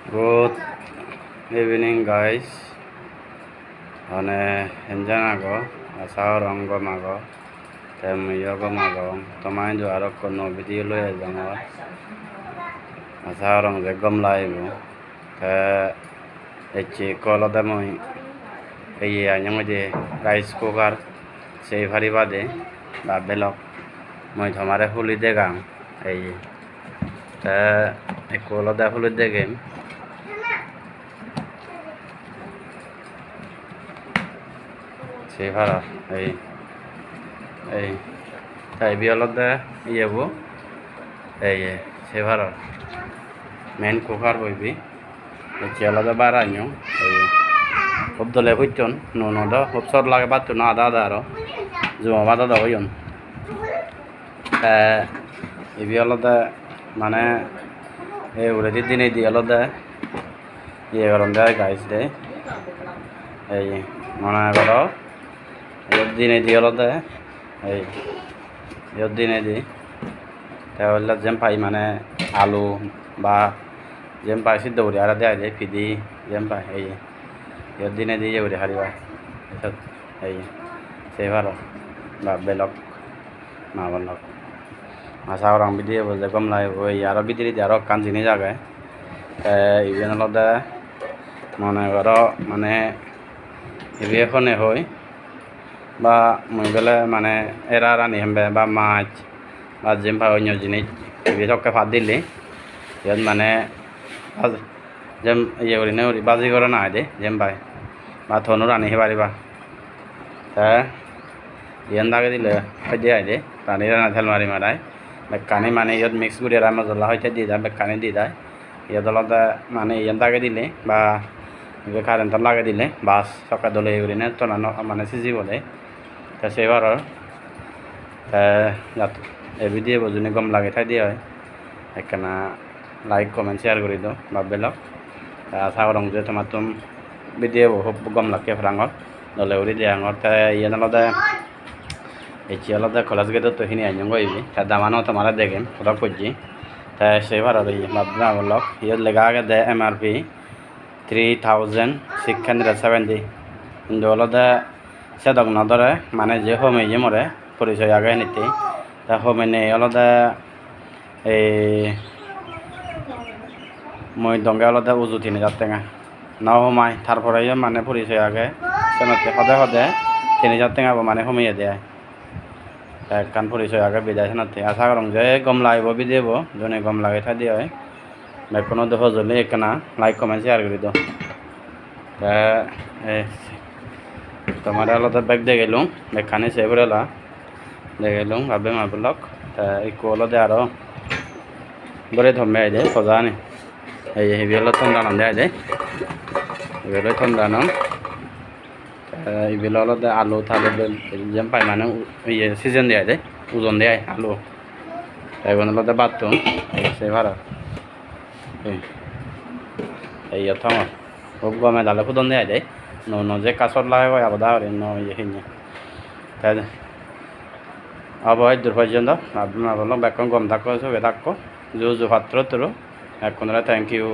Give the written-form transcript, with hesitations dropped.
Good evening, guys. Ane enjan ago, asal orang go mago, temu yoga mago. Tomain jo arok kono video lo ya jango. Asal orang zegom live. Eci kalau temu iya nyamuk je rice cooker, sei hari bade, babelok. Moi thomare huli degang, iya. Kalau dah huli degem. Sevar এই তাই বিয়লতে ইয়েবো এই সেভার main cooker বইবি চিয়ালাদা বারাño এই খুব দলে হইতন নুন দা খুব সর লাগে বাত না আদা আদা আরো জমা বাদা দা হইন এই বিয়লতে মানে এই উড়ে দিনে দিয়লতে ইয়ে গরম দেয় গাইস দে এই মনে করো দিনে দিয়ে আলাদা এই দিনে দিই তাহলে যেম পাই মানে আলু বা যেম পাই সিদ্ধ করি আর দেওয়া যায় ফিদি যেম পাই এই দিনে দিয়ে করি হারিবা এই সেই ভালো বা বেলক মা বলক আশা orang বিদিয়ে বলতে কম লাগে ওই আরো বিদিয়ে দিয়ে আরো কান জিনিস জায়গায় ইভেন আলাদা মনে করো মানে ইভি এখনে হয় বা মই গেলে মানে এরা রানি হেমবে বা মাছ বা জিম পা অন্য জিনিস এসবকে ভাত দিলে ইয়াত মানে যেম ইয়ে করি নেই বাজি করে না দে যেম পাই বা থনু রানি হে পারিবা ইয়ান দাগে দিলে খাই দিয়ে দে রানি রানা তেল মারি মারায় বেকানি মানে ইয়াত মিক্স করে আর মশলা হইতে দিয়ে যায় বেকানি দিয়ে যায় ইয়াত আলাদা মানে ইয়ান দাগে দিলে বা কারেন্ট লাগে দিলে বাস সকাল দলে এগুলি না তো না মানে সিজি বলে তা সেবার এই ভিডিও বুঝুনি গম লাগে তাই দিয়ে হয় একখানা লাইক কমেন্ট শেয়ার করে দাও ভাববেলক আশা করং যে তোমার তুম ভিডিও খুব গম লাগে ফ্রাঙত দলে উড়ি দিয়ে আঙর তাই ইয়ে আলাদা এই আলাদা কলেজ গেটে তো হিনি আইন গইবি তা দামানো তোমার দেখেন ওটা করছি তাই সেবার আর ভাবনা বলক ইয়ে লেগা আগে দেয় MRP 3670 কিন্তু আলাদা সেদক নদরে মানে যে হোমে যে মরে পরিচয় আগে নিতে তা হোমে নেই আলাদা এই মই দঙ্গে আলাদা উজু 3000 টাকা না হোমায় তারপরে মানে পরিচয় আগে সেনতে সদায় সদায় 3000 টাকা মানে হোমিয়ে দেয় কান পরিচয় আগে বিদায় সেনতে আশা করং যে গম লাগব বিদেব জনে গম লাগে থাই দিয়ে হয় কোনো দেহ জলে একখানা লাইক কমেন্ট শেয়ার করে দাও তোমার আলাদা ব্যাগ দিয়ে গেলুম ব্যাগখানি সে বেরোলা দিয়ে গেলুম ভাবে মারবলক একটু আলাদা আরো বলে ধমে আই দে সজা নি এই হেবিয়েল ঠান্ডা নাম দেয় দে এগুলো ঠান্ডা নাম এগুলো আলাদা আলু থালে যেম পাই মানে ইয়ে সিজন দেয় দে ওজন দেয় আলু এখন আলাদা বাথরুম সে ভাড়া এই থাম খুব গমে দালে খুদন দেয় দেয় যে কাছর লাগে কয় আলাদা করে ইয়ে তাই আবহাওয়ার দূর পর্যন্ত আপনার বললাম বেকন গম থাকো সবে থাকো জু পাত্র তোর এখন থ্যাংক ইউ